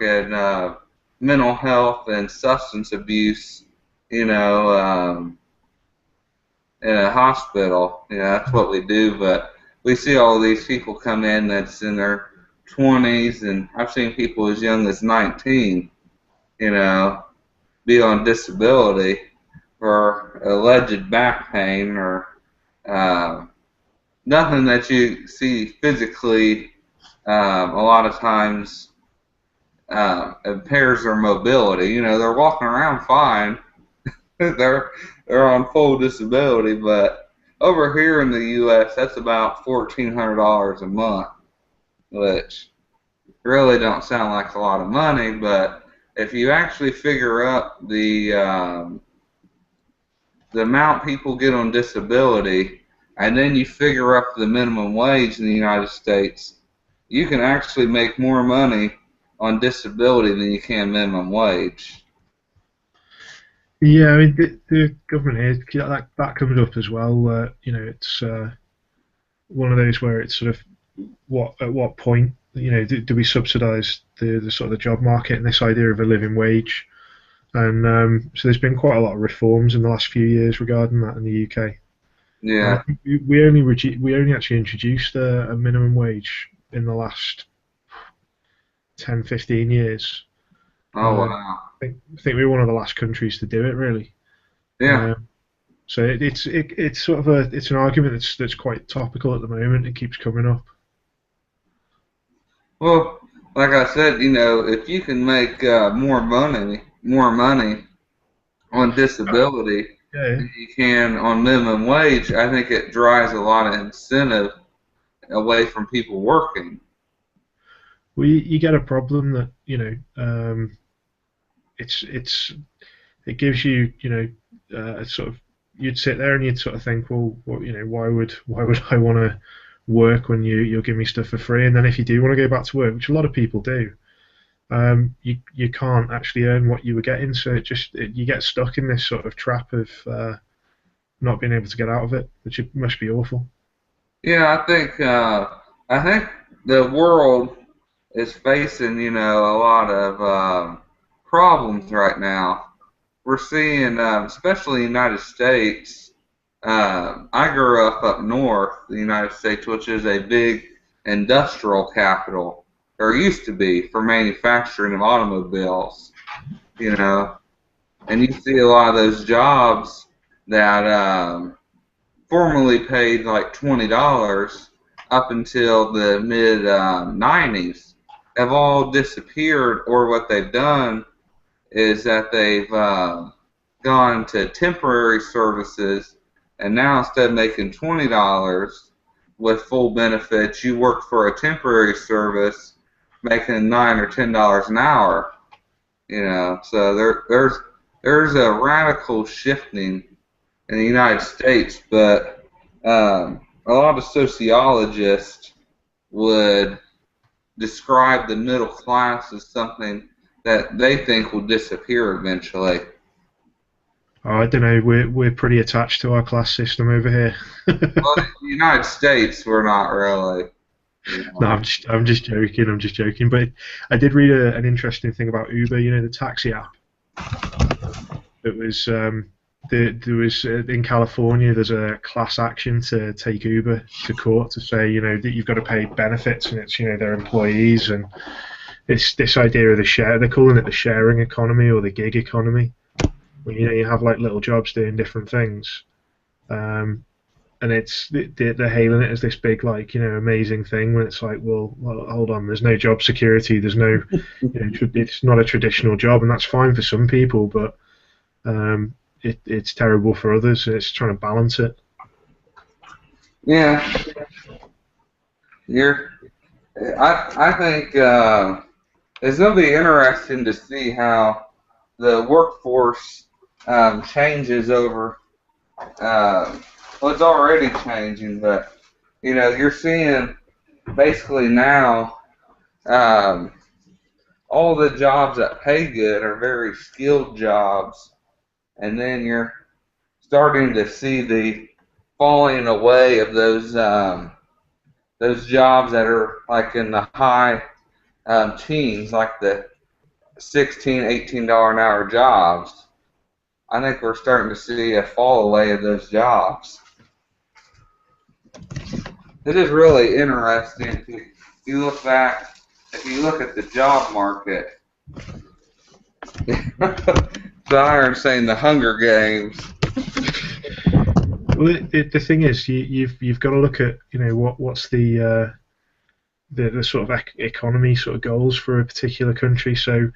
in mental health and substance abuse, you know, in a hospital. You know, that's what we do. But we see all these people come in that's in their 20s, and I've seen people as young as 19, you know, be on disability for alleged back pain or uh, nothing that you see physically. A lot of times impairs their mobility. You know, they're walking around fine. they're on full disability, but over here in the U.S., that's about $1,400 a month, which really don't sound like a lot of money. But if you actually figure up the amount people get on disability, and then you figure up the minimum wage in the United States, you can actually make more money on disability than you can minimum wage. Yeah, I mean the government here that comes up as well. It's one of those where it's sort of what at what point do we subsidise the sort of the job market and this idea of a living wage? And so there's been quite a lot of reforms in the last few years regarding that in the UK. And I Yeah. think we only actually introduced a minimum wage in the last 10, 15 years. Oh Uh, wow. I think we were one of the last countries to do it, really. Yeah. Uh, so it's sort of it's an argument that's quite topical at the moment. It keeps coming up. Well, like I said, you know, if you can make more money on disability Yeah, than you can on minimum wage, I think it drives a lot of incentive away from people working. well, you get a problem that it's it gives you sort of you'd sit there and you'd sort of think, well, why would I want to work when you'll give me stuff for free? And then if you do want to go back to work, which a lot of people do, you can't actually earn what you were getting, so you get stuck in this sort of trap of not being able to get out of it, which it must be awful. Yeah, I think the world is facing, you know, a lot of problems right now. We're seeing, especially in the United States. I grew up north, the United States, which is a big industrial capital, or used to be for manufacturing of automobiles. You know, and you see a lot of those jobs that formerly paid like $20 up until the mid 90s have all disappeared, or what they've done is that they've gone to temporary services, and now instead of making $20 with full benefits, you work for a temporary service making $9 or $10 an hour. You know, so there's a radical shifting in the United States, but a lot of sociologists would describe the middle class as something that they think will disappear eventually. Oh, I don't know. We're pretty attached to our class system over here. Well, in the United States, we're not really. You No, know. I'm just joking. I'm just joking. But I did read an interesting thing about Uber. You know, the taxi app. It was there was in California. There's a class action to take Uber to court to say that you've got to pay benefits and it's their employees, and it's this idea of the share. They're calling it the sharing economy or the gig economy. When you have like little jobs doing different things. Um, and they're hailing it as this big like amazing thing when it's like well hold on, there's no job security, there's no it's not a traditional job, and that's fine for some people, but it's terrible for others, and it's trying to balance it. Yeah, you're. I think it's going to be interesting to see how the workforce changes over. Uh, well, it's already changing, but you know, you're seeing basically now um, all the jobs that pay good are very skilled jobs, and then you're starting to see the falling away of those jobs that are like in the high teens, like the 16, $18 an hour jobs. I think we're starting to see a fall away of those jobs. It is really interesting if you look back, if you look at the job market. So I'm saying the Hunger Games. Well, the thing is, you've got to look at what's the sort of economy sort of goals for a particular country. So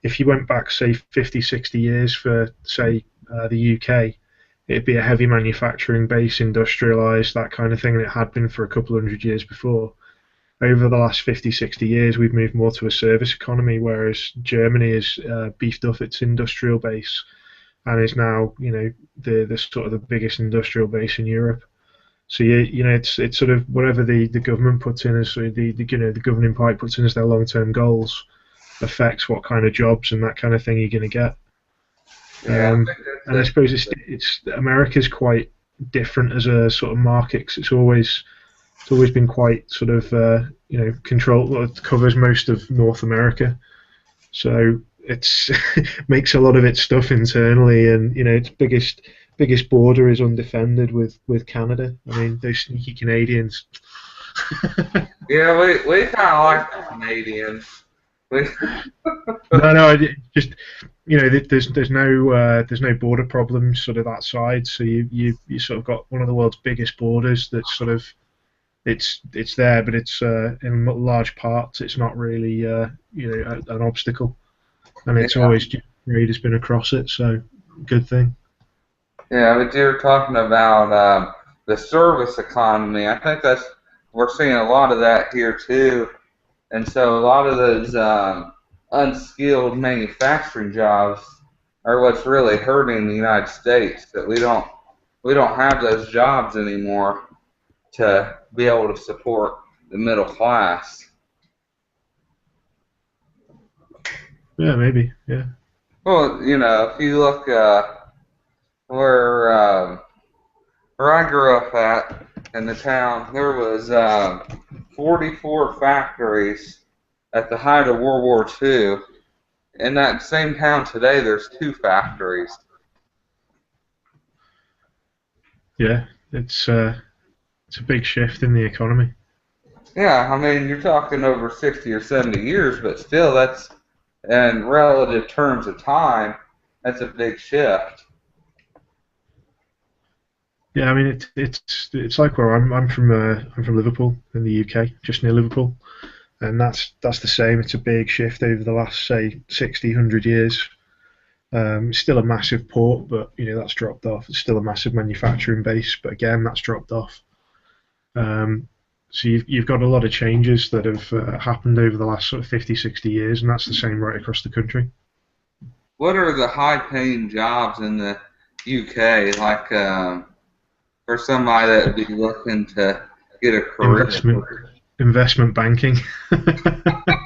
if you went back, say, 50, 60 years for, say, the UK, it'd be a heavy manufacturing base, industrialised, that kind of thing, and it had been for a couple of hundred years before. Over the last 50, 60 years, we've moved more to a service economy, whereas Germany has beefed up its industrial base and is now, the sort of the biggest industrial base in Europe. So it's sort of whatever the government puts in as the governing party puts in as their long-term goals affects what kind of jobs and that kind of thing you're going to get. Yeah, And I suppose it's America's quite different as a sort of market 'cause it's always been quite sort of controlled. Well, it covers most of North America, so it's makes a lot of its stuff internally, and its biggest border is undefended with Canada. I mean, those sneaky Canadians. yeah, we kind of like the Canadians. We, No, just there's no border problems sort of that side. So you sort of got one of the world's biggest borders that's sort of it's there, but it's in large parts it's not really an obstacle, and it's yeah, always trade has been across it. So good thing. yeah, but you're talking about the service economy. I think we're seeing a lot of that here too, and so a lot of those unskilled manufacturing jobs are what's really hurting the United States. That we don't have those jobs anymore to be able to support the middle class. Yeah, maybe. Yeah. Well, if you look where where I grew up at in the town, there was 44 factories at the height of World War II. In that same town today, there's 2 factories. Yeah, it's a big shift in the economy. Yeah, I mean, you're talking over 60 or 70 years, but still, that's in relative terms of time, that's a big shift. Yeah, I mean it's like where I'm from Liverpool in the UK, just near Liverpool, and that's the same. It's a big shift over the last say 60, 100 years. It's still a massive port, but that's dropped off. It's still a massive manufacturing base, but again that's dropped off. Um, so you've got a lot of changes that have happened over the last sort of 50, 60 years, and that's the same right across the country. What are the high-paying jobs in the UK, like for somebody that would be looking to get a career? Investment investment banking. I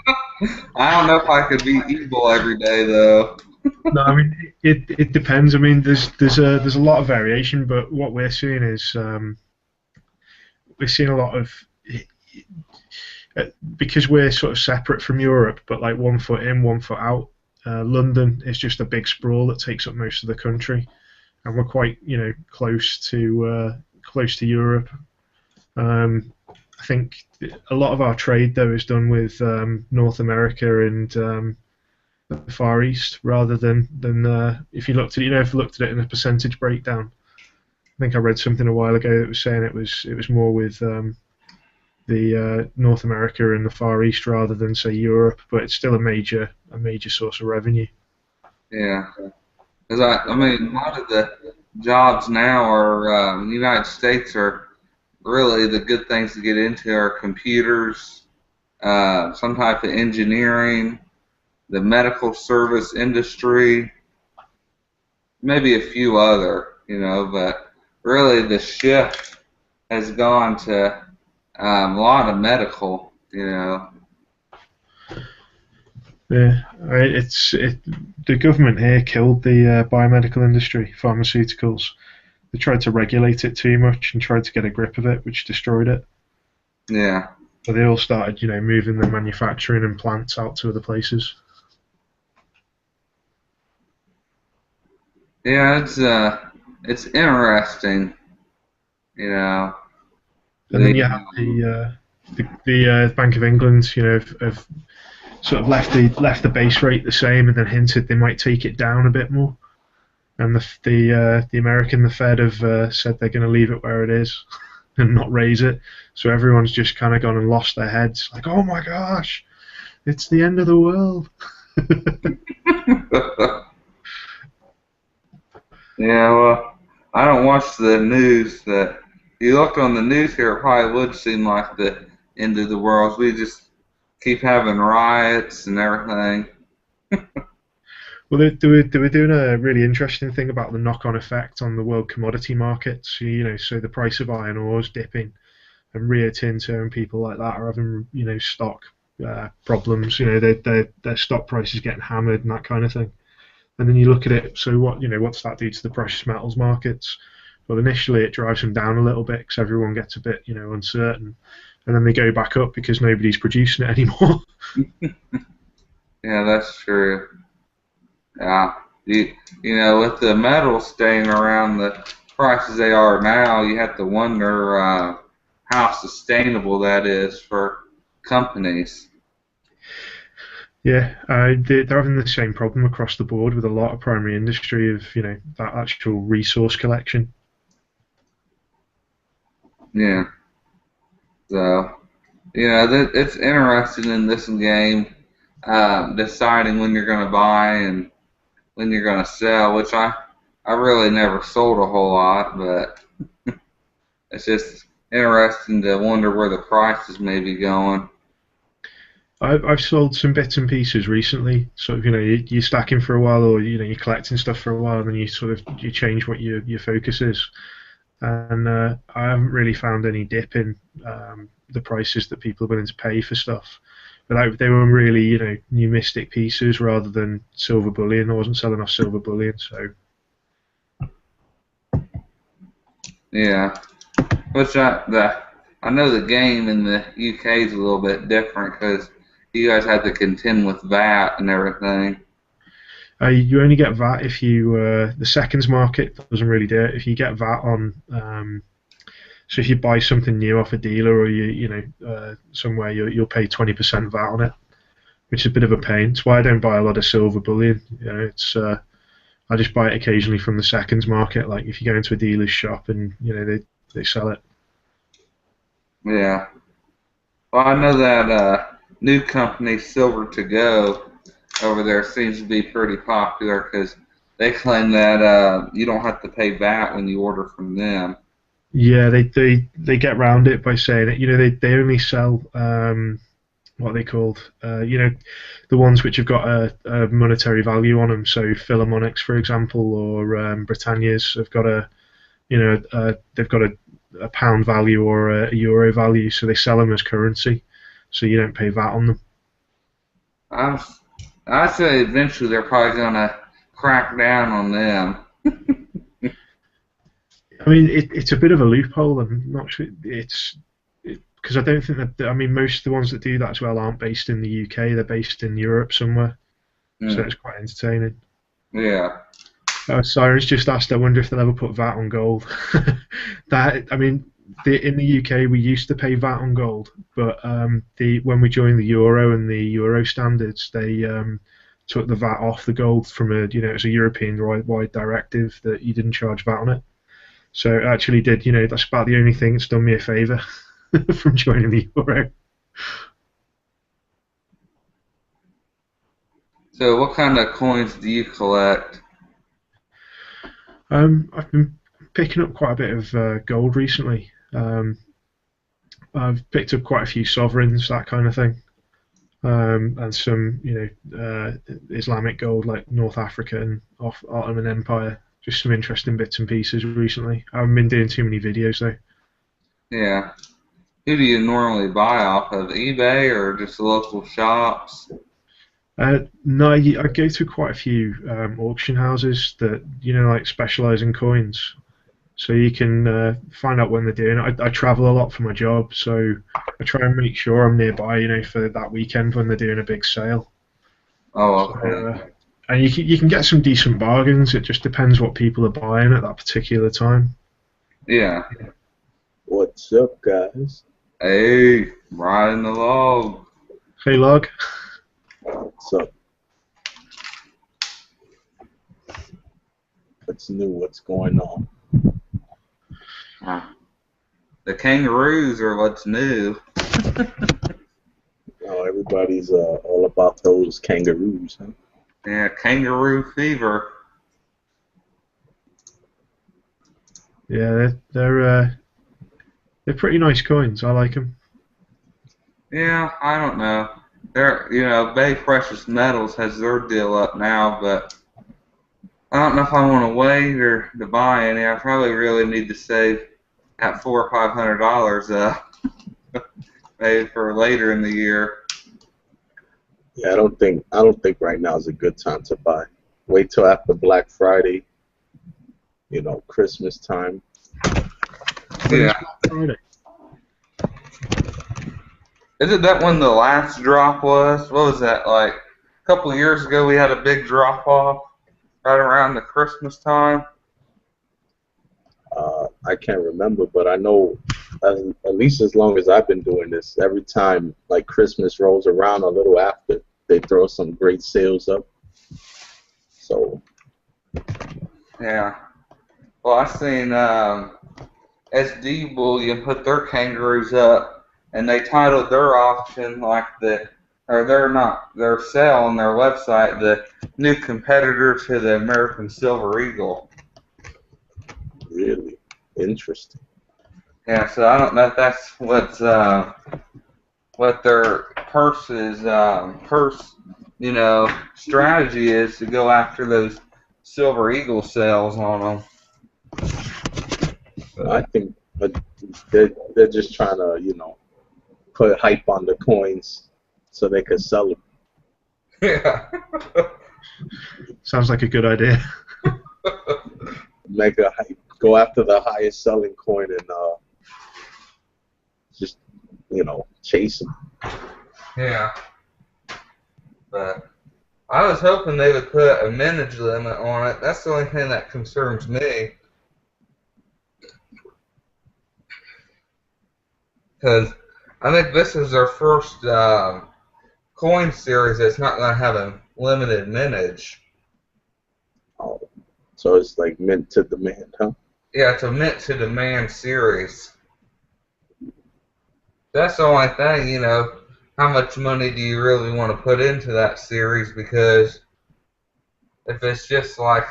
don't know if I could be evil every day, though. No, I mean it depends. I mean there's a lot of variation, but what we're seeing is we're seeing a lot of because we're sort of separate from Europe, but like one foot in, one foot out. London is just a big sprawl that takes up most of the country, and we're quite close to Europe. I think a lot of our trade though is done with North America and the Far East rather than if you looked at if you looked at it in a percentage breakdown. I think I read something a while ago that was saying it was more with the North America and the Far East rather than say Europe, but it's still a major source of revenue. Yeah, because I mean, a lot of the jobs now are in the United States are really the good things to get into are computers, some type of engineering, the medical service industry, maybe a few other, but really the shift has gone to a lot of medical. Yeah, the government here killed the biomedical industry, pharmaceuticals. They tried to regulate it too much and tried to get a grip of it, which destroyed it. Yeah. So they all started, moving their manufacturing and plants out to other places. Yeah, it's interesting, you know. And The then you have the Bank of England, have sort of left the base rate the same, and then hinted they might take it down a bit more. And the Fed have said they're going to leave it where it is and not raise it. So everyone's just kind of gone and lost their heads, like, oh my gosh, it's the end of the world. Yeah, well, I don't watch the news. That you look on the news here, it probably would seem like the end of the world. We just keep having riots and everything. Well, they were doing a really interesting thing about the knock-on effect on the world commodity markets. So the price of iron ore is dipping, and Rio Tinto and people like that are having stock problems. Their stock price is getting hammered and that kind of thing. And then you look at it. So what's that do to the precious metals markets? Well, initially it drives them down a little bit because everyone gets a bit uncertain, and then they go back up because nobody's producing it anymore. Yeah, that's true. Yeah, with the metals staying around the prices they are now, you have to wonder how sustainable that is for companies. Yeah, they're having the same problem across the board with a lot of primary industry of that actual resource collection. Yeah, so it's interesting in this game, deciding when you're going to buy and when you're going to sell, which I really never sold a whole lot, but it's just interesting to wonder where the prices may be going. I've sold some bits and pieces recently. Sort of, you're stacking for a while, or you're collecting stuff for a while, and then you change what your focus is. And I haven't really found any dip in the prices that people are willing to pay for stuff. But they were really, new mystic pieces rather than silver bullion. I wasn't selling off silver bullion, so Yeah, which I know the game in the UK is a little bit different because you guys have to contend with VAT and everything. you only get VAT if the seconds market doesn't really do it. If you get VAT on, so if you buy something new off a dealer or somewhere, you'll pay 20% VAT on it, which is a bit of a pain. It's why I don't buy a lot of silver bullion. It's I just buy it occasionally from the seconds market. Like if you go into a dealer's shop and they sell it. Yeah. Well, I know that new company Silver to Go over there seems to be pretty popular because they claim that you don't have to pay VAT when you order from them. Yeah, they get round it by saying it. They only sell what are they called? The ones which have got a monetary value on them. So Philharmonics, for example, or Britannia's have got they've got a pound value or a euro value, so they sell them as currency, so you don't pay VAT on them. I I say eventually they're probably gonna crack down on them. I mean, it's a bit of a loophole. I'm not sure it's because I don't think that. I mean, most of the ones that do that as well aren't based in the UK. They're based in Europe somewhere, so Mm, it's quite entertaining. yeah. Cyrus just asked, I wonder if they'll ever put VAT on gold. I mean, in the UK we used to pay VAT on gold, but when we joined the euro and the euro standards, they took the VAT off the gold from it's a European wide directive that you didn't charge VAT on it. So it actually did, that's about the only thing that's done me a favour from joining the euro. So what kind of coins do you collect? I've been picking up quite a bit of gold recently. I've picked up quite a few sovereigns, that kind of thing. And some Islamic gold like North Africa and off Ottoman Empire. Just some interesting bits and pieces recently. I haven't been doing too many videos though. Yeah. Who do you normally buy off of? eBay or just local shops? No, I go to quite a few auction houses that like specialize in coins, so you can find out when they're doing it. I travel a lot for my job, so I try and make sure I'm nearby, for that weekend when they're doing a big sale. Oh, So okay. And you can get some decent bargains. It just depends what people are buying at that particular time. Yeah. What's up, guys? Hey, riding the log. Hey, log. What's up? What's new? What's going on? The kangaroos are what's new. Oh, everybody's all about those kangaroos, huh? Yeah, kangaroo fever. Yeah, they're pretty nice coins. I like them. Yeah, I don't know. Bay Precious Metals has their deal up now, but I don't know if I want to wait or to buy any. I probably really need to save that $400 or $500 maybe for later in the year. Yeah, I don't think right now is a good time to buy. Wait till after Black Friday, Christmas time. When is Yeah. Black Friday? Isn't that when the last drop was? What was that, like a couple of years ago we had a big drop off right around the Christmas time? I can't remember, but I know at least as long as I've been doing this, every time like Christmas rolls around a little after, they throw some great sales up. So Yeah. Well, I seen SD Bullion put their kangaroos up, and they titled their auction like their sale on their website, the new competitor to the American Silver Eagle. really interesting. Yeah, so I don't know if that's what their strategy is to go after those Silver Eagle sales on them. I think they're just trying to, put hype on the coins so they could sell them. Yeah. Sounds like a good idea. Mega hype. Go after the highest selling coin and just, chase them. Yeah. But I was hoping they would put a mintage limit on it. That's the only thing that concerns me. Because I think this is their first coin series that's not going to have a limited mintage. Oh, so it's like mint to demand, huh? Yeah, it's a mint to demand series. That's the only thing, how much money do you really want to put into that series? Because if it's just like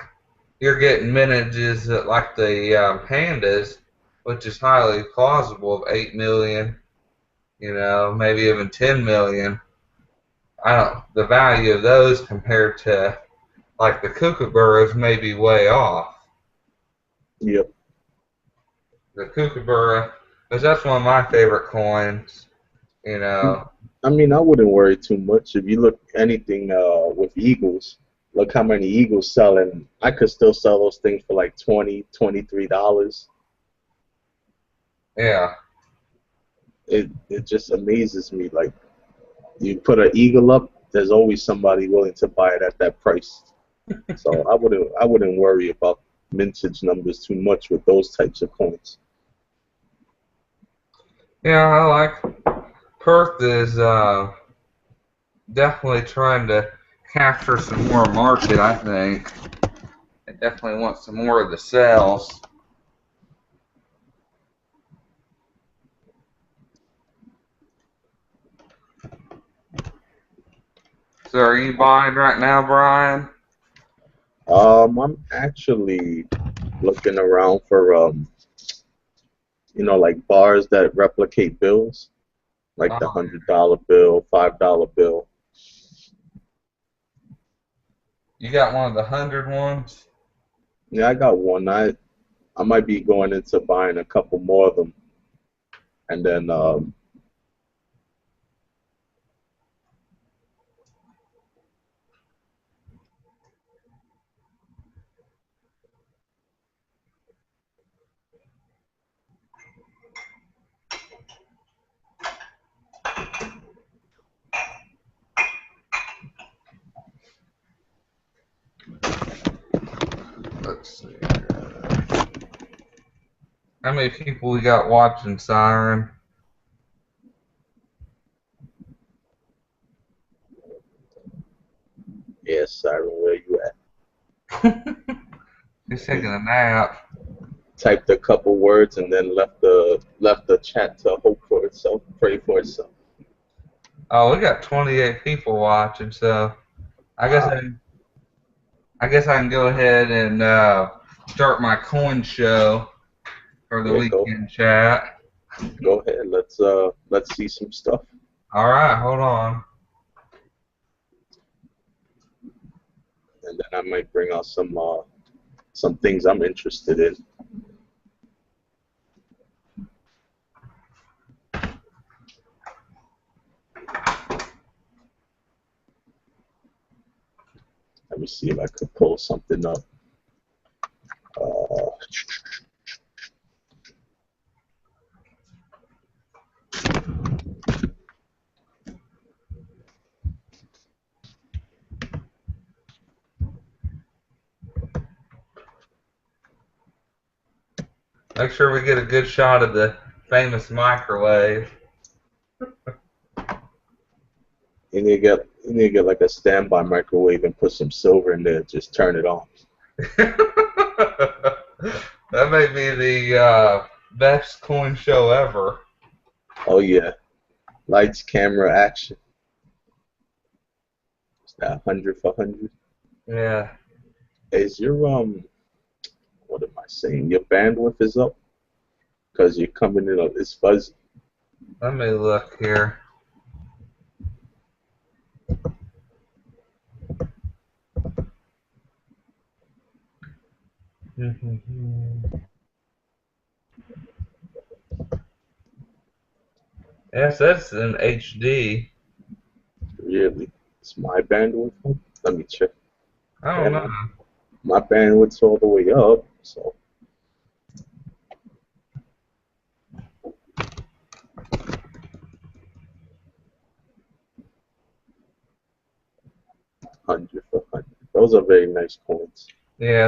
you're getting mintages that like the pandas, which is highly plausible of 8 million, maybe even 10 million. The value of those compared to like the kookaburras may be way off. Yep. The kookaburra, because that's one of my favorite coins, I mean, I wouldn't worry too much. If you look anything with eagles, look how many eagles selling. I could still sell those things for like $23. Yeah. It just amazes me. Like you put an eagle up, there's always somebody willing to buy it at that price. So I wouldn't worry about mintage numbers too much with those types of coins. Yeah, I like Perth is definitely trying to capture some more market, I think. They definitely want some more of the sales. So are you buying right now, Brian? I'm actually looking around for like bars that replicate bills, like the $100 bill, $5 bill. You got one of the 100 ones? Yeah, I got one. I might be going into buying a couple more of them, and then let's see. How many people we got watching Siren? Yes, Siren, where you at? He's taking a nap. Typed a couple words and then left the chat to hope for itself, pray for itself. Oh, we got 28 people watching, so I guess Wow. I guess I can go ahead and start my coin show for the Yeah, weekend chat. go ahead. Let's see some stuff. All right, hold on. And then I might bring out some things I'm interested in. Let me see if I could pull something up. Make sure we get a good shot of the famous microwave. You need to get like a standby microwave and put some silver in there. Just turn it on. That may be the best coin show ever. Oh yeah, lights, camera, action. Is that 100 for 100? Yeah. Is your what am I saying? Your bandwidth is up because you're coming in. It's fuzzy. Let me look here. Yes, that's in HD. Really, it's my bandwidth. Let me check. I Yeah, don't know. my bandwidth's all the way up. So hundred for 100. Those are very nice coins. Yeah,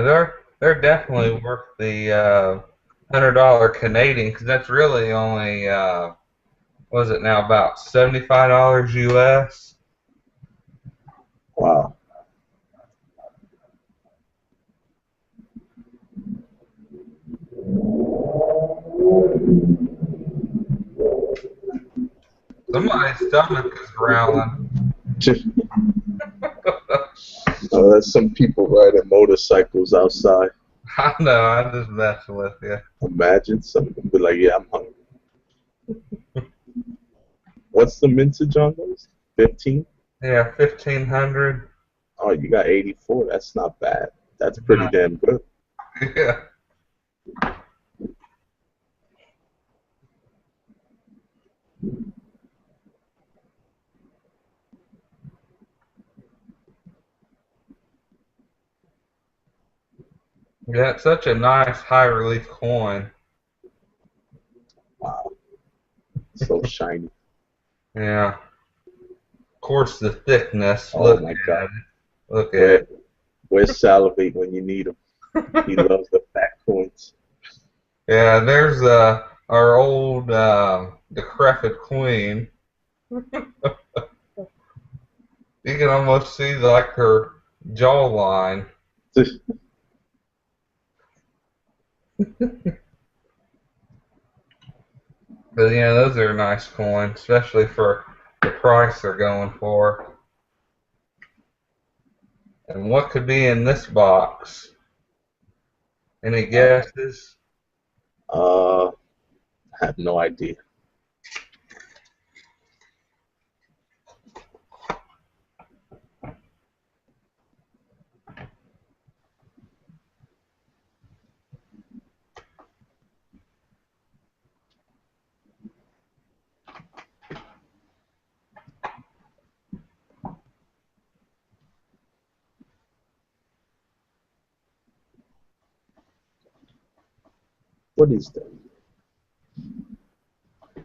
they're definitely worth the $100 Canadian because that's really only what is it now, about $75 US. Wow. Somebody's stomach is growling. There's some people riding motorcycles outside. I know, I'm just messing with you. Imagine some people be like, "Yeah, I'm hungry." What's the mintage on those? 15? Yeah, 1,500. Oh, you got 84. That's not bad. That's pretty damn good. Yeah. Yeah, it's such a nice high relief coin. Wow. So shiny. Yeah. Of course, the thickness. Oh Look my at God. it. Look at it. Where's Salivate when you need him? He loves the fat coins. Yeah, there's our old decrepit queen. You can almost see like her jawline. But yeah, those are nice coins, especially for the price they're going for. And what could be in this box? Any guesses? I have no idea. What is that?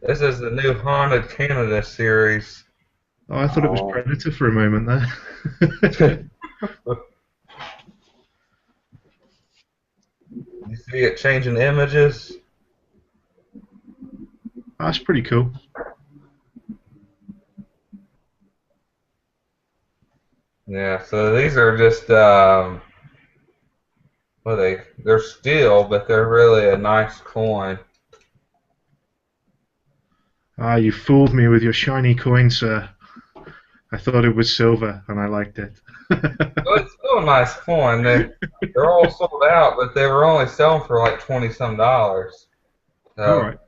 This is the new Haunted Canada series. Oh, I thought it was Oh. Predator for a moment there. see it changing images? That's pretty cool. Yeah, so these are just, well, they're steel, but they're really a nice coin. Ah, you fooled me with your shiny coin, sir. I thought it was silver, and I liked it. Well, it's still a nice coin. They're all sold out, but they were only selling for like 20 some dollars. All So right.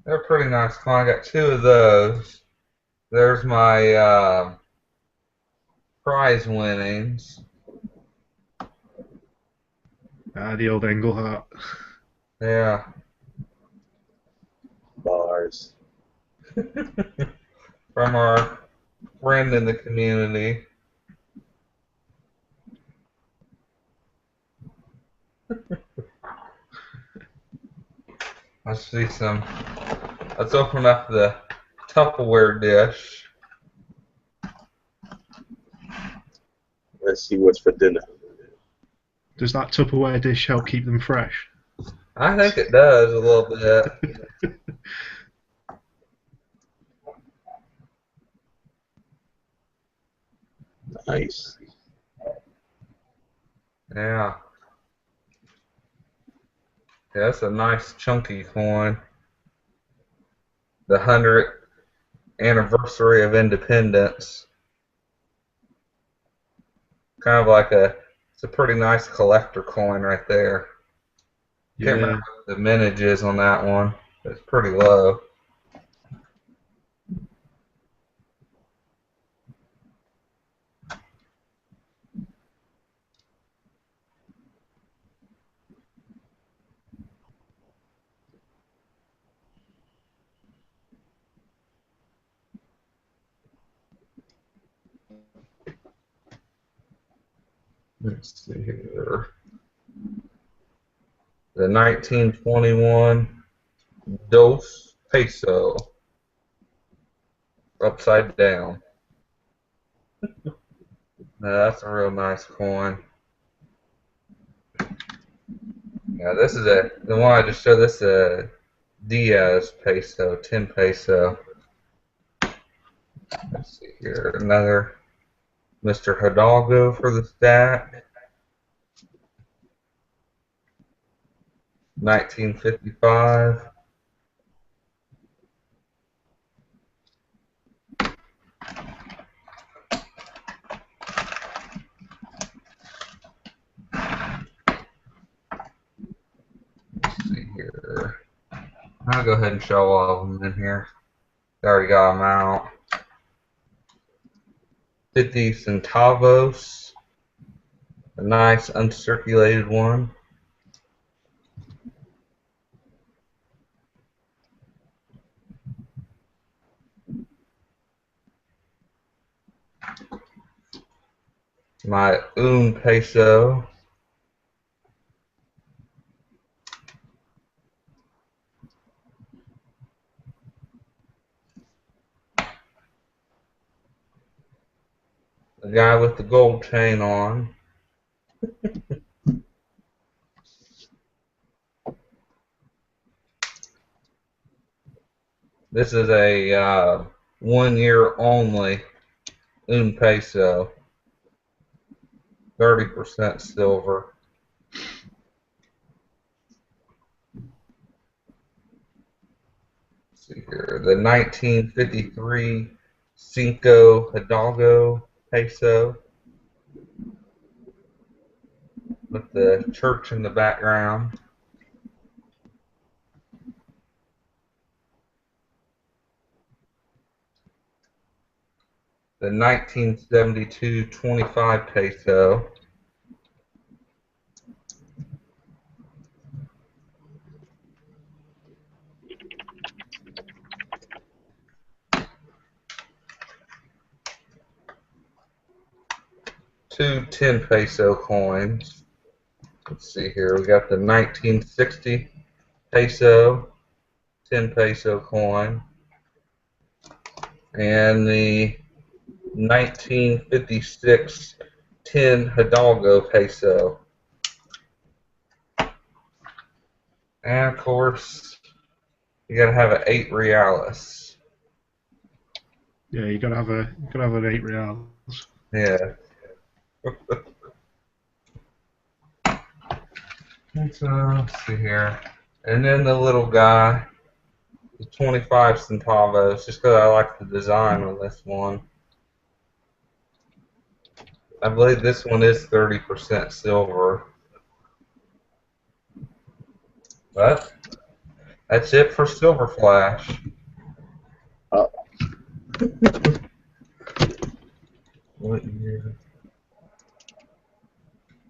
they're a pretty nice coin. I got two of those. There's my prize winnings. Ah, the old Engelhart. Yeah. Bars. From our friend in the community. Let's see some. Let's open up the Tupperware dish. Let's see what's for dinner. Does that Tupperware dish help keep them fresh? I think it does a little bit. Nice. Yeah. Yeah, that's a nice chunky coin. The 100th anniversary of independence. Kind of like it's a pretty nice collector coin right there. Can't Yeah. remember what the mintage is on that one. It's pretty low. Let's see here. The 1921 Dos Peso. Upside down. Now, that's a real nice coin. Yeah, this is the one I just showed. This is a Diaz peso, 10 peso. Let's see here, another Mr. Hidalgo for the stack. 1955. Let's see here. I'll go ahead and show all of them in here. I already got them out. 50 centavos. A nice uncirculated one. My un peso. The guy with the gold chain on. This is a 1 year only un peso. 30% silver. Let's see here. The 1953 Cinco Hidalgo peso with the church in the background. The 1972 25 peso. Two 10 peso coins. Let's see here. We got the 1960 peso, 10 peso coin, and the 1956 10 Hidalgo peso. And of course, you gotta have an 8 realis. Yeah, you gotta have an 8 reals. Yeah. Let's see here. And then the little guy, the 25 centavos, just because I like the design on this one. I believe this one is 30% silver. But that's it for Silver Flash. Uh, What year?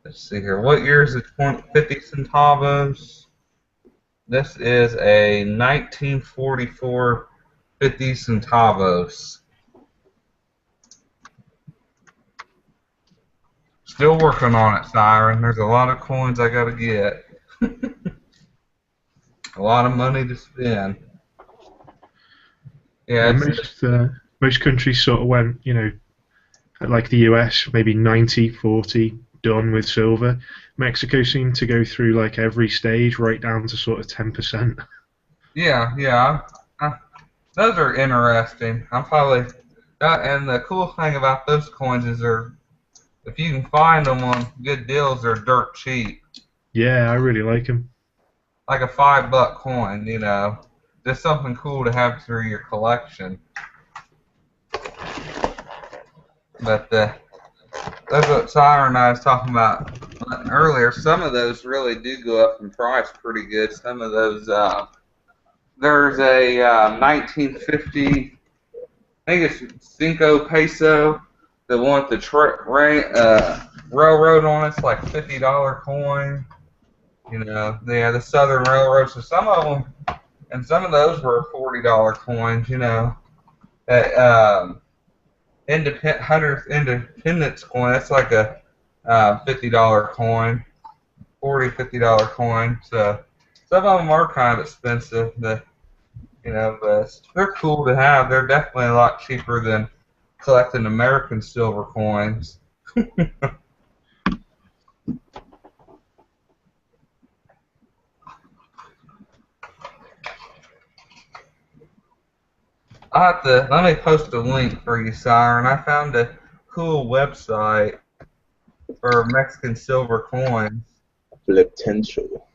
Let's see here. What year is it? 50 centavos? This is a 1944 50 centavos. Still working on it, Siren. There's a lot of coins I gotta get. A lot of money to spend. Yeah, Yeah, it's most countries sort of went, like the US, maybe 90-40 done with silver. Mexico seemed to go through like every stage right down to sort of 10%. yeah. Those are interesting. I'm probably and the cool thing about those coins is they're if you can find them on good deals, they're dirt cheap. Yeah, I really like them. Like a $5 coin, just something cool to have through your collection. But that's what Siren and I was talking about earlier. Some of those really do go up in price pretty good. Some of those, there's a 1950, I think it's Cinco Peso, the one with the railroad on it's like $50 coin. The Southern Railroad. So some of them, and some of those were $40 coins. That 100th Independence coin. That's like a $50 coin, $50 coin. So some of them are kind of expensive. But they're cool to have. They're definitely a lot cheaper than collecting American silver coins. Let me post a link for you, Siren. I found a cool website for Mexican silver coins. Potential.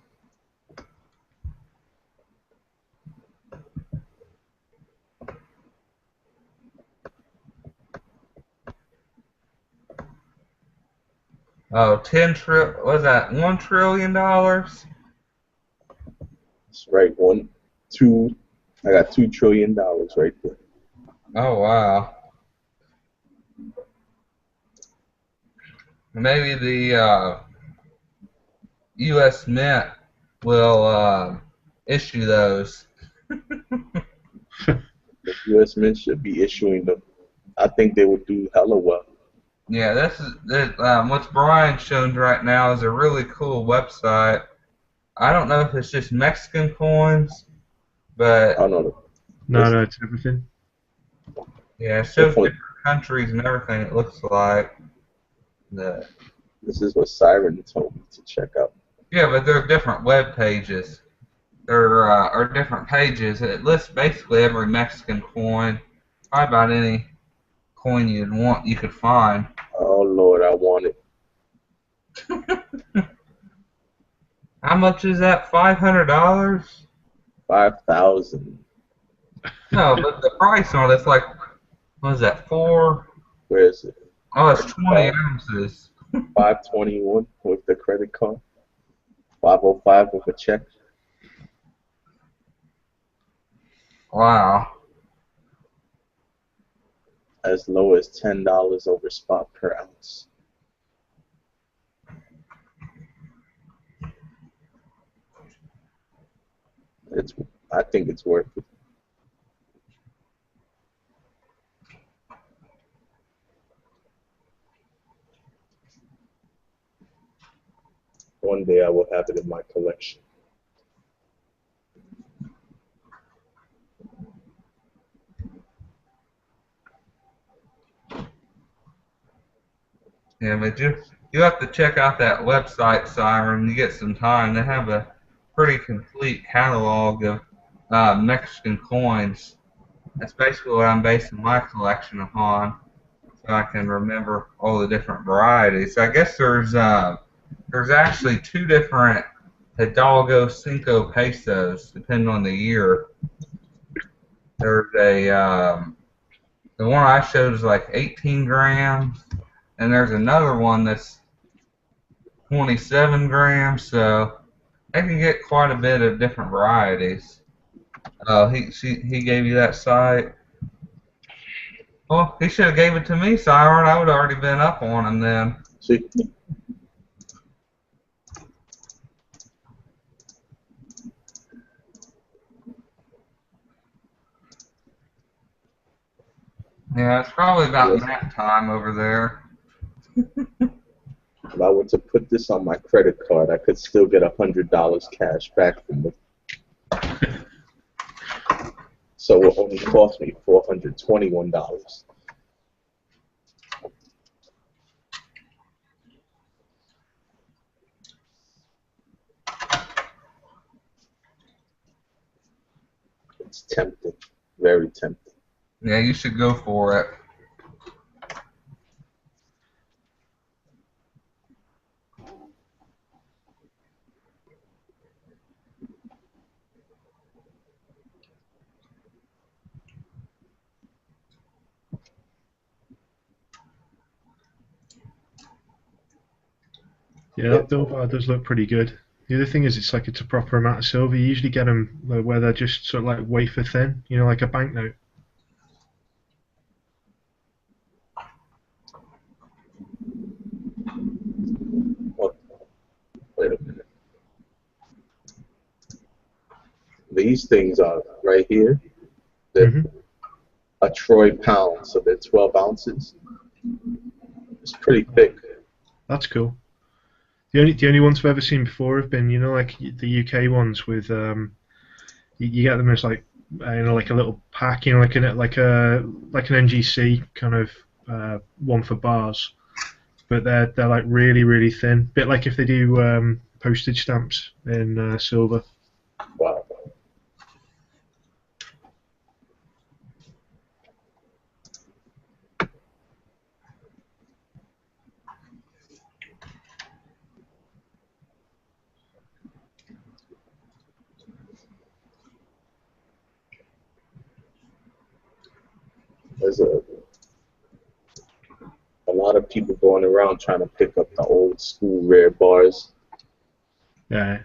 Oh, was that $1 trillion? That's right. I got $2 trillion right there. Oh, wow. Maybe the U.S. Mint will issue those. The U.S. Mint should be issuing them. I think they would do hella well. Yeah, what Brian's showing right now is a really cool website. I don't know if it's just Mexican coins, but I don't know. No, it's everything. yeah, it shows different countries and everything. It looks like. This is what Siren told me to check out. Yeah, but they're different web pages. Or different pages. It lists basically every Mexican coin, probably about any coin you'd want you could find. Oh Lord, I want it. How much is that? $500? 5,000. No, but the price on it's like, what is that? Where is it? Oh, it's 20 ounces. 521 with the credit card. 505 with a check. Wow. As low as $10 over spot per ounce. I think it's worth it. One day I will have it in my collection. Yeah, but you have to check out that website, Siren. You get some time. They have a pretty complete catalog of Mexican coins. That's basically what I'm basing my collection upon, so I can remember all the different varieties. I guess there's actually two different Hidalgo Cinco pesos, depending on the year. There's the one I showed is like 18 grams, and there's another one that's 27 grams. So I can get quite a bit of different varieties. He gave you that site. Well, he should have gave it to me, Siren. I would have already been up on him then. See, Yeah, it's probably about yes. nap time over there. If I were to put this on my credit card, I could still get $100 cash back from it. So it only cost me $421. It's tempting, very tempting. Yeah, you should go for it. Yeah, that bill bar does look pretty good. The other thing is, it's a proper amount of silver. You usually get them where they're just sort of like wafer thin, like a banknote. What? Wait a minute. These things are right here. They're Hmm. a troy pound, so they're 12 ounces. It's pretty thick. That's cool. The only ones I've ever seen before have been, like the UK ones with you get them as like like a little pack, like an NGC kind of one for bars, but they're like really really thin, bit like if they do postage stamps in silver. Wow. There's a lot of people going around trying to pick up the old school rare bars. Yeah.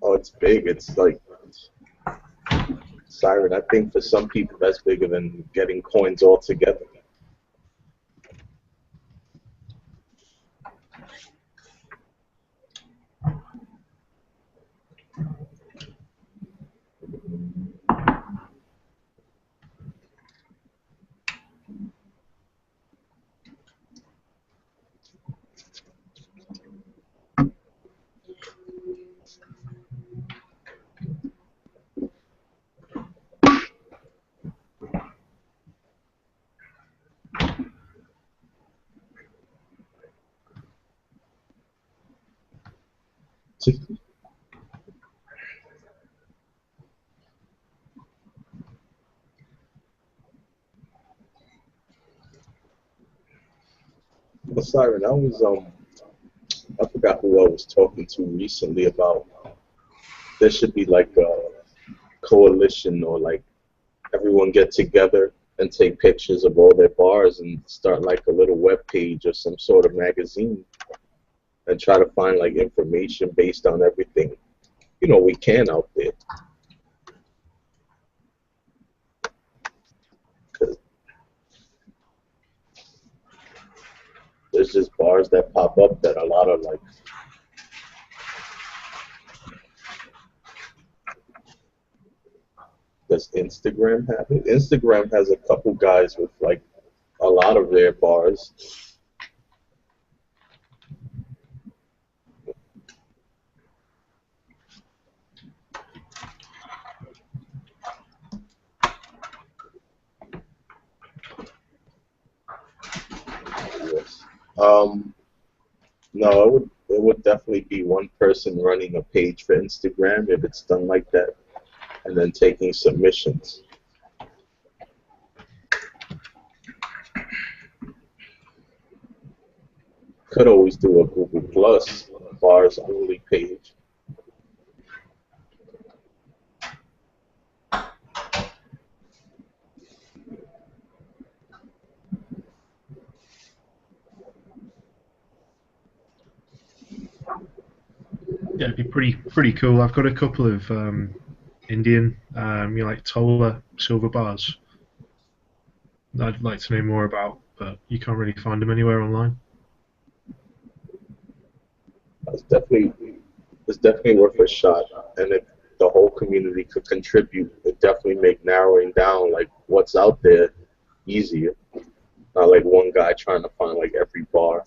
Oh, it's big. It's like Siren. I think for some people that's bigger than getting coins altogether. Well, Siren, I forgot who I was talking to recently about there should be like a coalition or like everyone get together and take pictures of all their bars and start like a little web page or some sort of magazine and try to find like information based on everything we can out there. 'Cause there's just bars that pop up that a lot of like does Instagram have it? Instagram has a couple guys with like a lot of rare bars. Um, no, it would definitely be one person running a page for Instagram if it's done like that, and then taking submissions. Could always do a Google Plus bars only page. Yeah, it'd be pretty cool. I've got a couple of Indian, like Tola silver bars that I'd like to know more about, but you can't really find them anywhere online. It's definitely it's definitely worth a shot, and if the whole community could contribute, it definitely make narrowing down like what's out there easier. Not like one guy trying to find like every bar.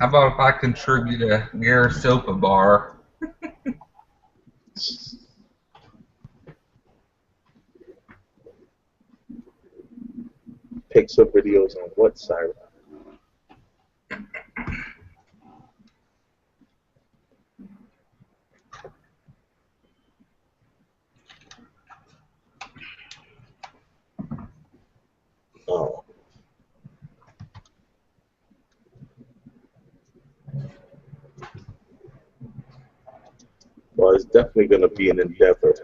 How about if I contribute a Sopa bar? Pixel videos on what side? Oh, well, it's definitely going to be an endeavor.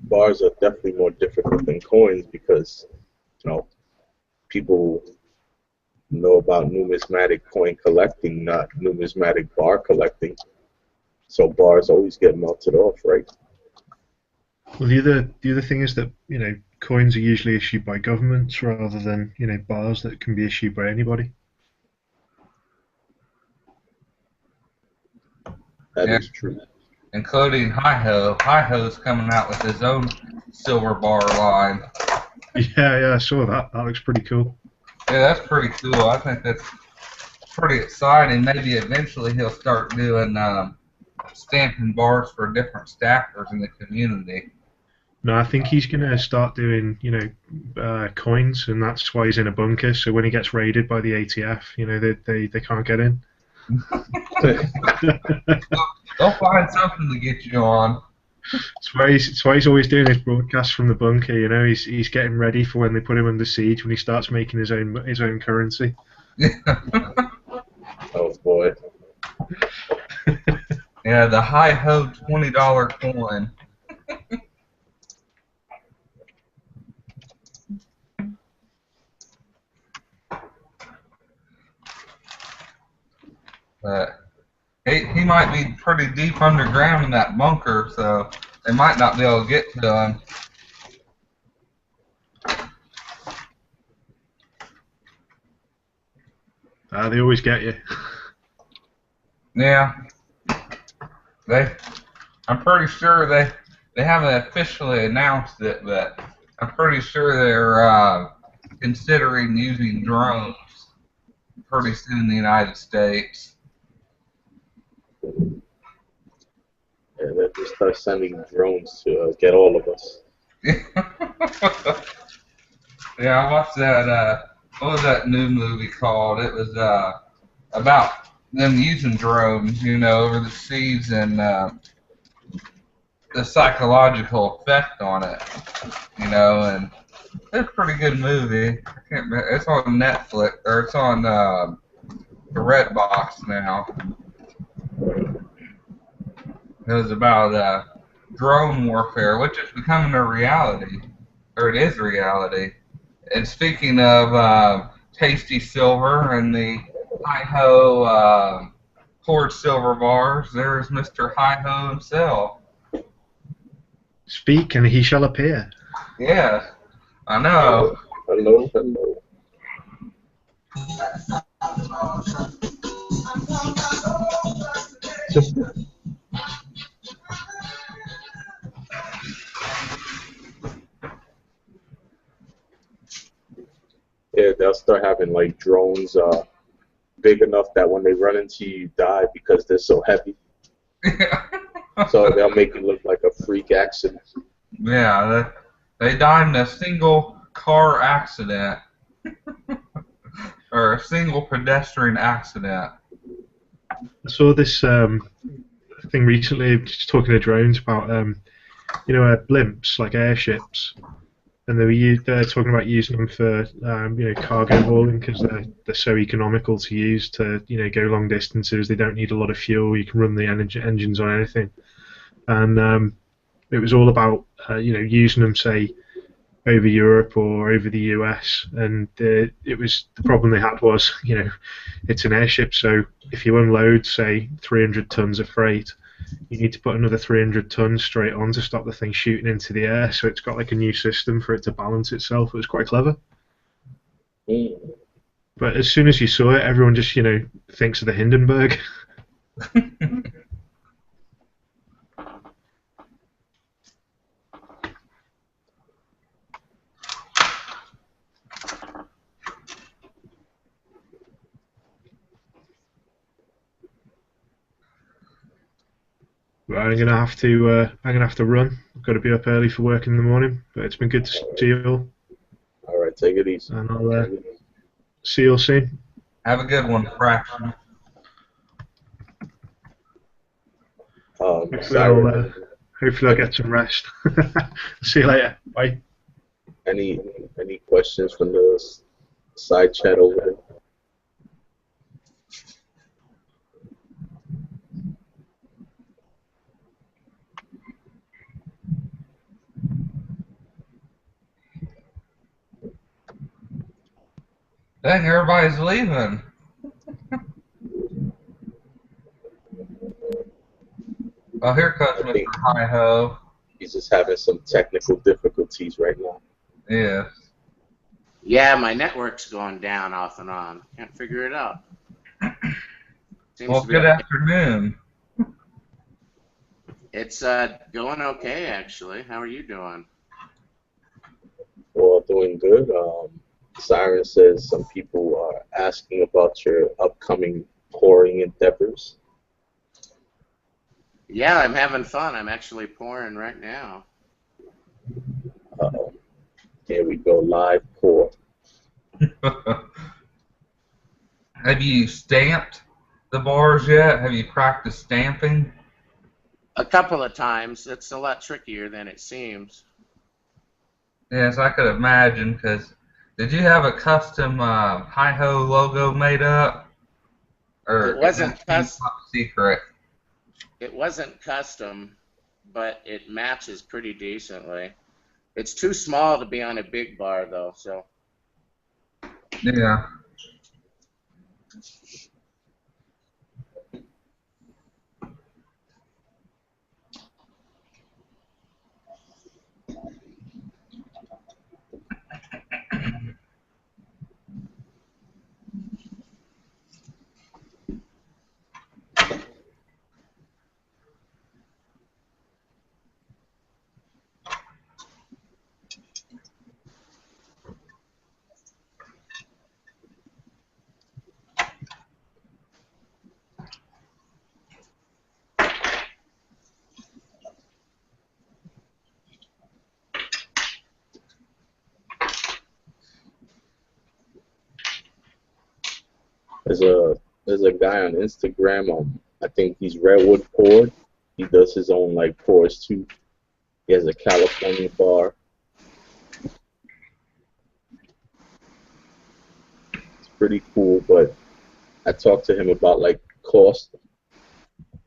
Bars are definitely more difficult than coins because people know about numismatic coin collecting, not numismatic bar collecting. So bars always get melted off, right? Well, the other thing is that coins are usually issued by governments rather than bars that can be issued by anybody. That Yeah, is true. including Hi-Ho. Hi-Ho's coming out with his own silver bar line. Yeah, I saw that. That looks pretty cool. Yeah, that's pretty cool. I think that's pretty exciting. Maybe eventually he'll start doing stamping bars for different staffers in the community. No, I think he's gonna start doing coins, and that's why he's in a bunker. So when he gets raided by the ATF, they can't get in. They'll find something to get you on. That's why he's always doing his broadcasts from the bunker. He's getting ready for when they put him under siege when he starts making his own currency. Oh boy. Yeah, the Hi-Ho $20 coin. But he might be pretty deep underground in that bunker, so they might not be able to get to him. They always get you. Yeah, I'm pretty sure they haven't officially announced it, but I'm pretty sure they're considering using drones pretty soon in the United States. Yeah, they just start sending drones to get all of us. Yeah, I watched that. What was that new movie called? It was about them using drones, over the seas and the psychological effect on it, and it's a pretty good movie. I can't remember. It's on Netflix, or it's on the Redbox now. It was about drone warfare, which is becoming a reality, or it is reality. And speaking of Tasty Silver and the Hi-Ho poured silver bars, there's Mr. Hi-Ho himself. Speak and he shall appear. Yeah, I know. Hello, hello. Yeah, start having like drones big enough that when they run into you, you die because they're so heavy. So they'll make it look like a freak accident. Yeah, they died in a single car accident or a single pedestrian accident. I saw this thing recently, just talking to drones about blimps like airships, and they're talking about using them for cargo hauling because they're so economical to use to go long distances. They don't need a lot of fuel. You can run the engines on anything, and it was all about using them, say, over Europe or over the US, and the problem they had was it's an airship, so if you unload, say, 300 tons of freight, you need to put another 300 tons straight on to stop the thing shooting into the air. So it's got like a new system for it to balance itself. It was quite clever. But as soon as you saw it, everyone just thinks of the Hindenburg. I'm gonna have to run. I've got to be up early for work in the morning. But it's been good to see you all. All right, take it easy. And I'll see you all soon. Have a good one, Fraction. Hopefully I'll get some rest. See you later. Bye. Any questions from the side chat over there? Dang, everybody's leaving. Oh, here comes Mr. Hi-Ho. He's just having some technical difficulties right now. Yes. Yeah, my network's going down off and on. Can't figure it out. Well, good afternoon. It's going okay, actually. How are you doing? Well, doing good. Siren says some people are asking about your upcoming pouring endeavors. Yeah, I'm having fun. I'm actually pouring right now. Uh-oh. Here we go, live pour. Have you stamped the bars yet? Have you practiced stamping? A couple of times. It's a lot trickier than it seems. Yes, I could imagine, because did you have a custom Hi-Ho logo made up? Or it wasn't custom. Top secret? It wasn't custom, but it matches pretty decently. It's too small to be on a big bar, though, so. Yeah. There's a guy on Instagram. I think he's Redwood Poured. He does his own like pours too. He has a California bar. It's pretty cool, but I talked to him about like cost,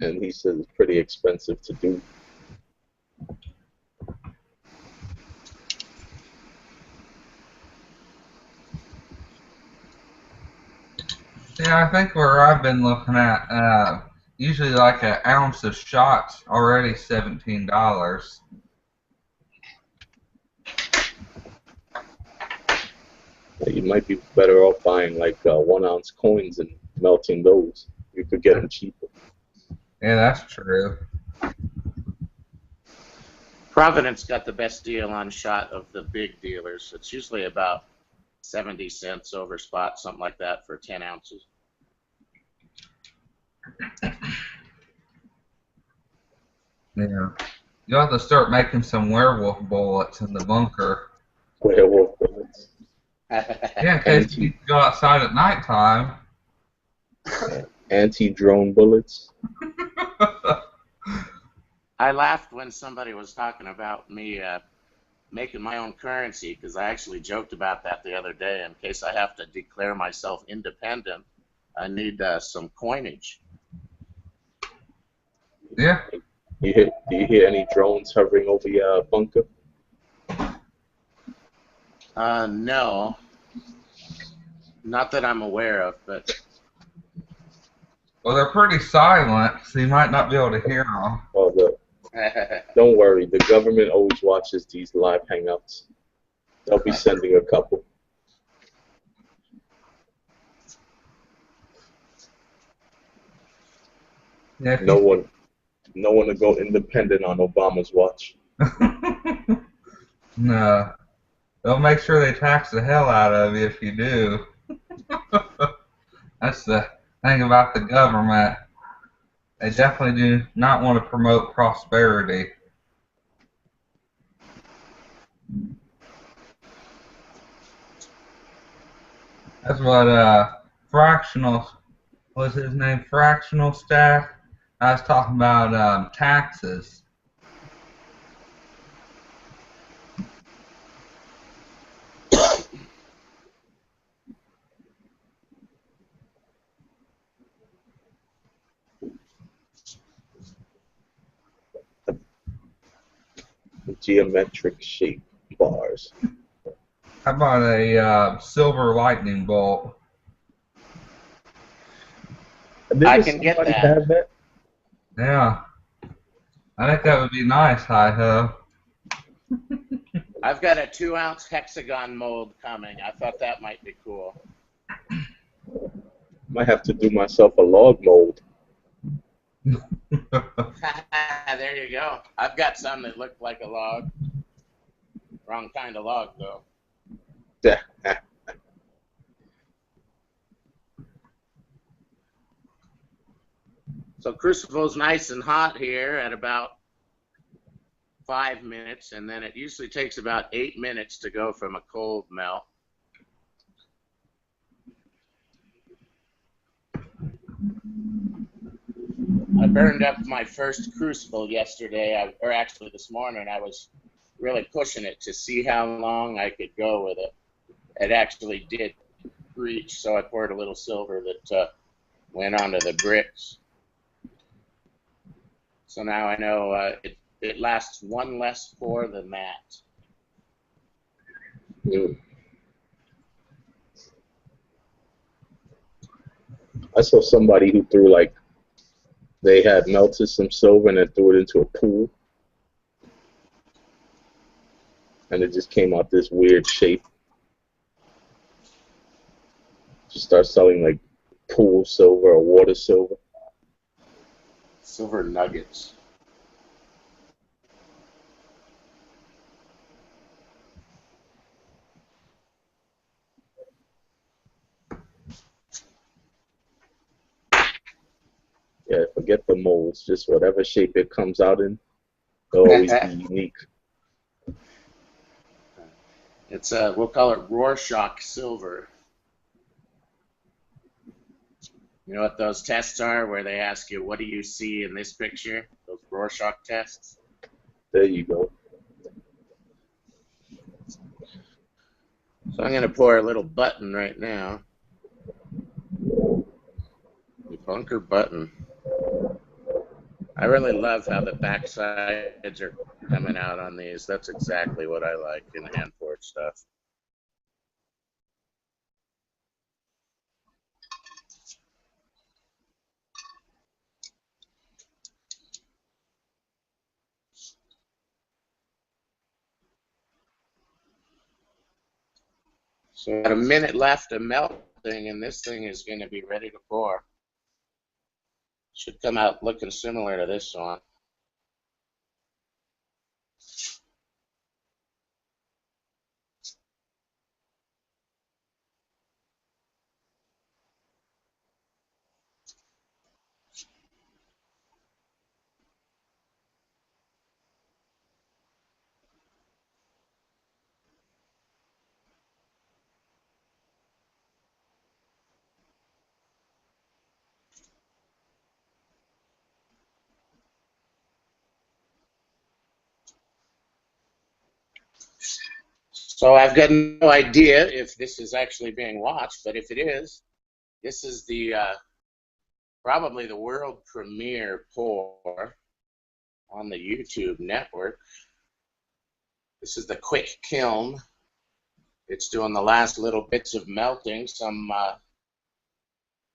and he says it's pretty expensive to do. Yeah, I think where I've been looking at, usually like an ounce of shots already $17. You might be better off buying like 1 ounce coins and melting those. You could get them cheaper. Yeah, that's true. Providence got the best deal on shot of the big dealers. It's usually about 70 cents over spot, something like that, for 10 ounces. Yeah. You'll have to start making some werewolf bullets in the bunker. Werewolf bullets. Yeah, in case you go outside at nighttime. Anti-drone bullets. I laughed when somebody was talking about me making my own currency, because I actually joked about that the other day. In case I have to declare myself independent, I need some coinage. Yeah. Do you hear any drones hovering over your bunker? No, not that I'm aware of, but Well, they're pretty silent, so you might not be able to hear them. Oh, don't worry. The government always watches these live hangouts. They'll be sending a couple. Yeah, No one will go independent on Obama's watch. No. They'll make sure they tax the hell out of you if you do. That's the thing about the government. They definitely do not want to promote prosperity. That's what fractional, what's his name? Fractional staff. I was talking about taxes. Geometric shape bars. How about a silver lightning bolt? I can get that. Have that? Yeah. I think that would be nice, hi-ho. I've got a 2-ounce hexagon mold coming. I thought that might be cool. Might have to do myself a log mold. There you go. I've got some that look like a log. Wrong kind of log, though. So Crucible's nice and hot here at about 5 minutes, and then it usually takes about 8 minutes to go from a cold melt. I burned up my first Crucible yesterday, or actually this morning. I was really pushing it to see how long I could go with it. It actually did reach, so I poured a little silver that went onto the bricks. So now I know it lasts one less pour than that. Mm. I saw somebody who threw they had melted some silver and then threw it into a pool. And it just came out this weird shape. Just start selling pool silver or water silver. Silver nuggets. Yeah, forget the molds. Just whatever shape it comes out in, it'll always be unique. It's we'll call it Rorschach silver. You know what those tests are, where they ask you, what do you see in this picture? Those Rorschach tests. There you go. So I'm going to pour a little button right now. The bunker button. I really love how the back sides are coming out on these. That's exactly what I like in hand poured stuff. So about a minute left of melting, and this thing is going to be ready to pour. Should come out looking similar to this one. So I've got no idea if this is actually being watched, but if it is, this is the probably the world premiere pour on the YouTube network. This is the quick kiln. It's doing the last little bits of melting, some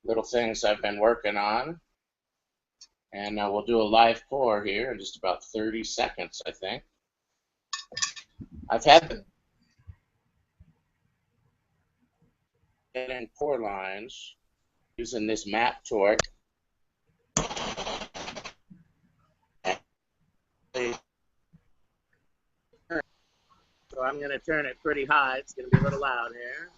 little things I've been working on. And we'll do a live pour here in just about 30 seconds, I think. I've had the getting pour lines using this map torque. So I'm going to turn it pretty high. It's going to be a little loud here.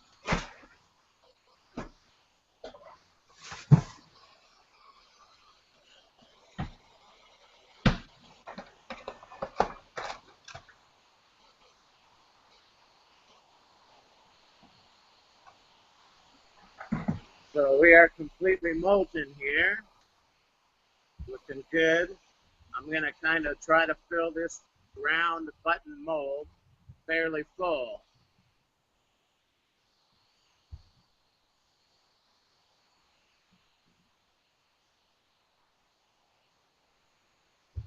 So we are completely molten here. Looking good. I'm going to kind of try to fill this round button mold fairly full.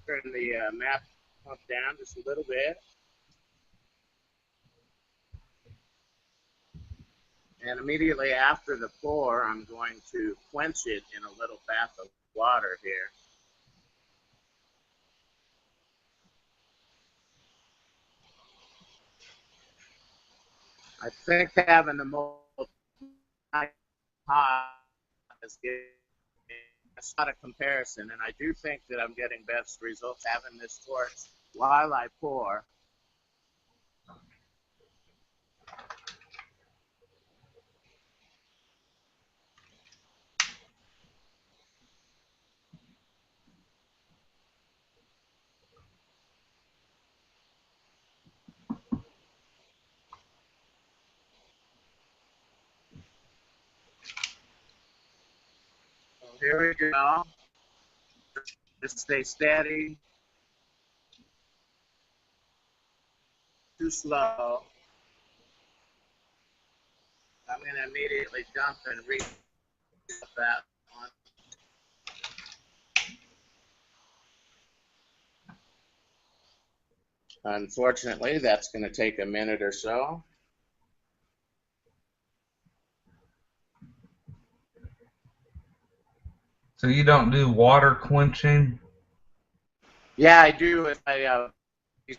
Turn the map pump down just a little bit. And immediately after the pour, I'm going to quench it in a little bath of water here. I think having the mold hot is getting, it's not a comparison, and I do think that I'm getting best results having this torch while I pour. So here we go. Just stay steady. Too slow. I'm going to immediately jump and reach that one. Unfortunately, that's going to take a minute or so. So you don't do water quenching? Yeah, I do if I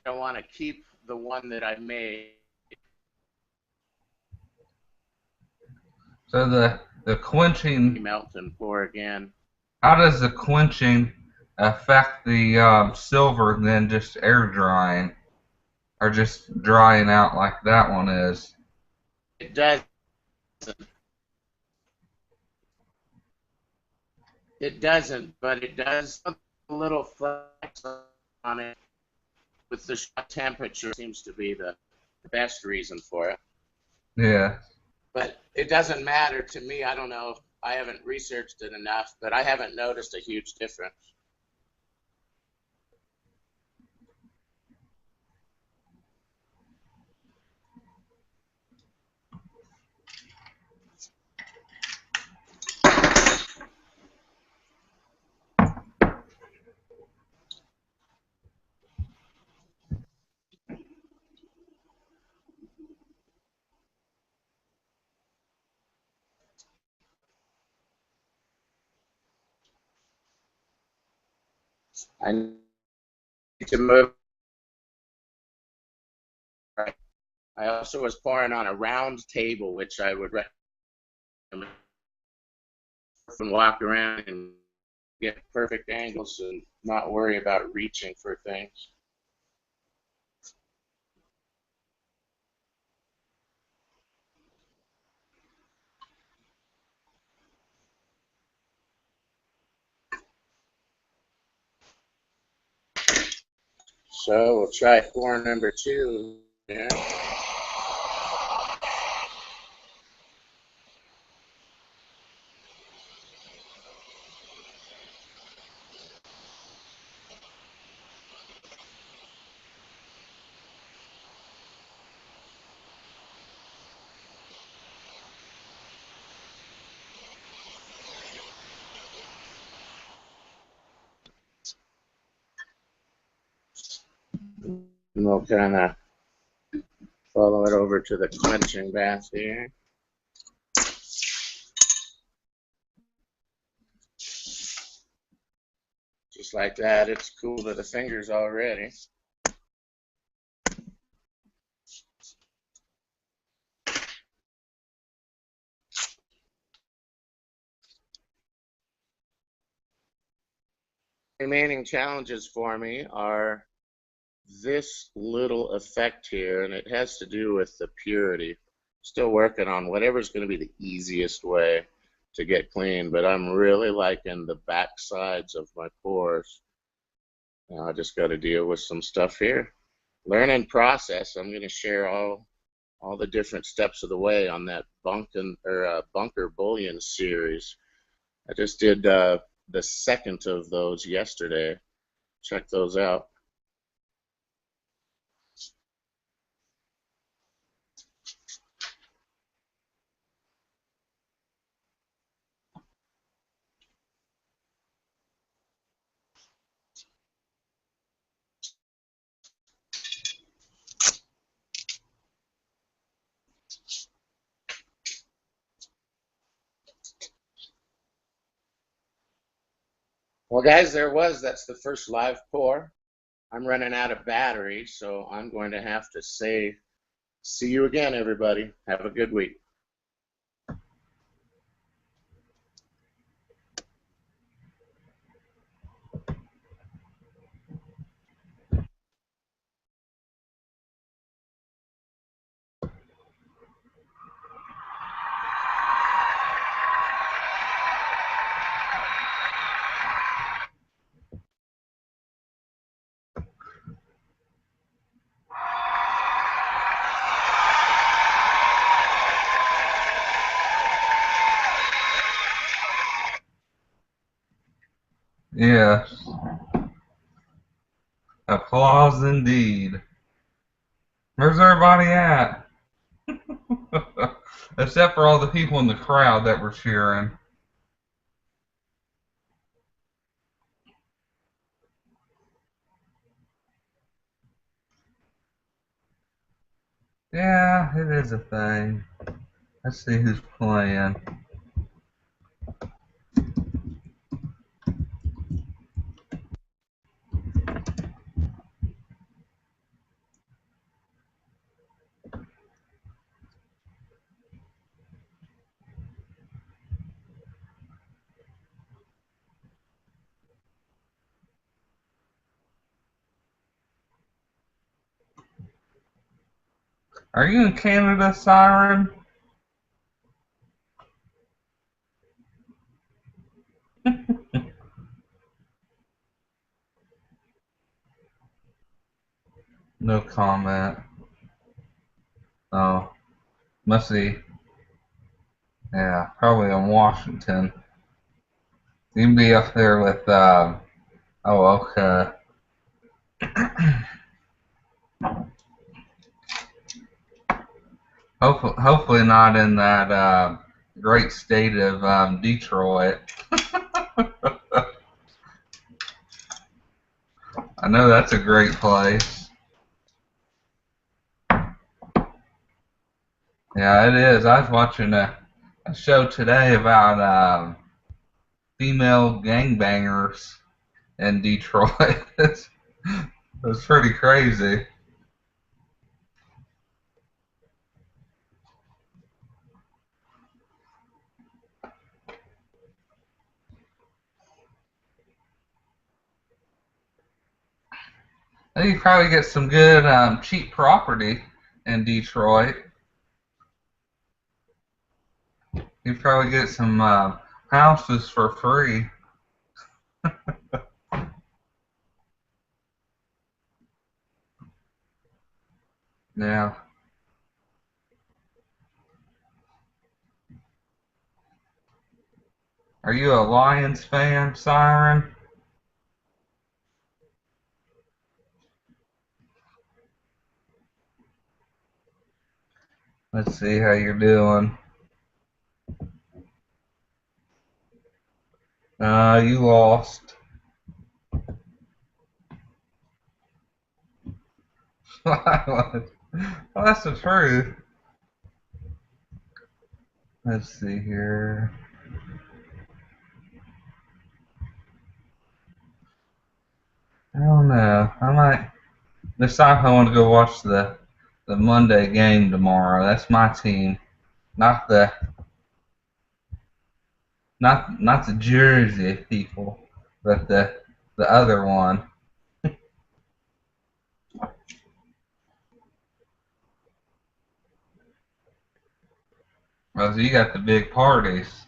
want to keep the one that I made. So the quenching, Melt and pour again. how does the quenching affect the silver than just air drying? Or just drying out like that one is? It does. It doesn't, but it does a little flex on it with the shot temperature seems to be the best reason for it. Yeah. But it doesn't matter to me. I don't know. I haven't researched it enough, but I haven't noticed a huge difference. I need to move. I also was pouring on a round table, which I would recommend and walk around and get perfect angles and not worry about reaching for things. So we'll try pour number 2 here. And we'll kind of follow it over to the quenching bath here. Just like that, it's cool to the fingers already. Remaining challenges for me are this little effect here, and it has to do with the purity. Still working on whatever's going to be the easiest way to get clean, but I'm really liking the back sides of my pores. Now I just got to deal with some stuff here. Learning process. I'm going to share all the different steps of the way on that bunker bullion series. I just did the second of those yesterday. Check those out. Well, guys, that's the first live pour. I'm running out of battery, so I'm going to have to say, see you again, everybody. Have a good week. Yes. Applause indeed. Where's everybody at? Except for all the people in the crowd that were cheering. Yeah, it is a thing. Let's see who's playing. Are you in Canada, Siren? No comment. Oh, must be. Yeah, probably in Washington. You can be up there with, oh, okay. Hopefully not in that great state of Detroit. I know that's a great place. Yeah, it is. I was watching a show today about female gangbangers in Detroit. It's pretty crazy. You probably get some good cheap property in Detroit. You probably get some houses for free. Yeah. Are you a Lions fan, Siren? Let's see how you're doing. You lost. Well, that's the truth. Let's see here. I don't know. I might decide if I want to go watch the Monday game tomorrow. That's my team, not not the Jersey people, but the other one. Well, so you got the big parties,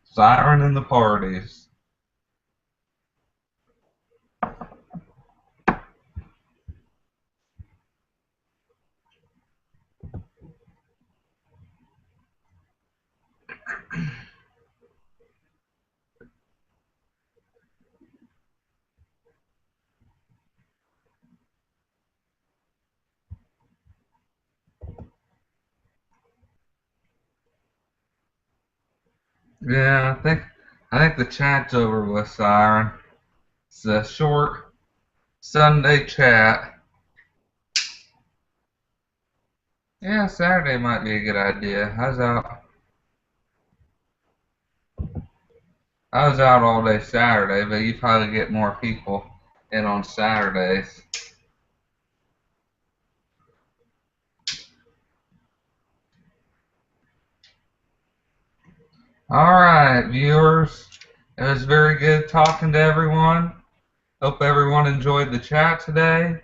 siren and the parties. Yeah, I think the chat's over with, siren. It's a short Sunday chat. Yeah, Saturday might be a good idea. I was out all day Saturday, but you probably get more people in on Saturdays. All right, viewers. It was very good talking to everyone. Hope everyone enjoyed the chat today.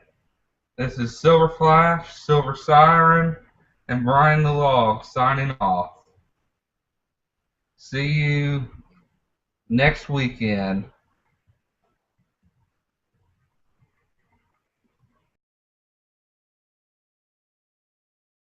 This is Silver Flash, Silver Siren, and Brian the Log signing off. See you next weekend.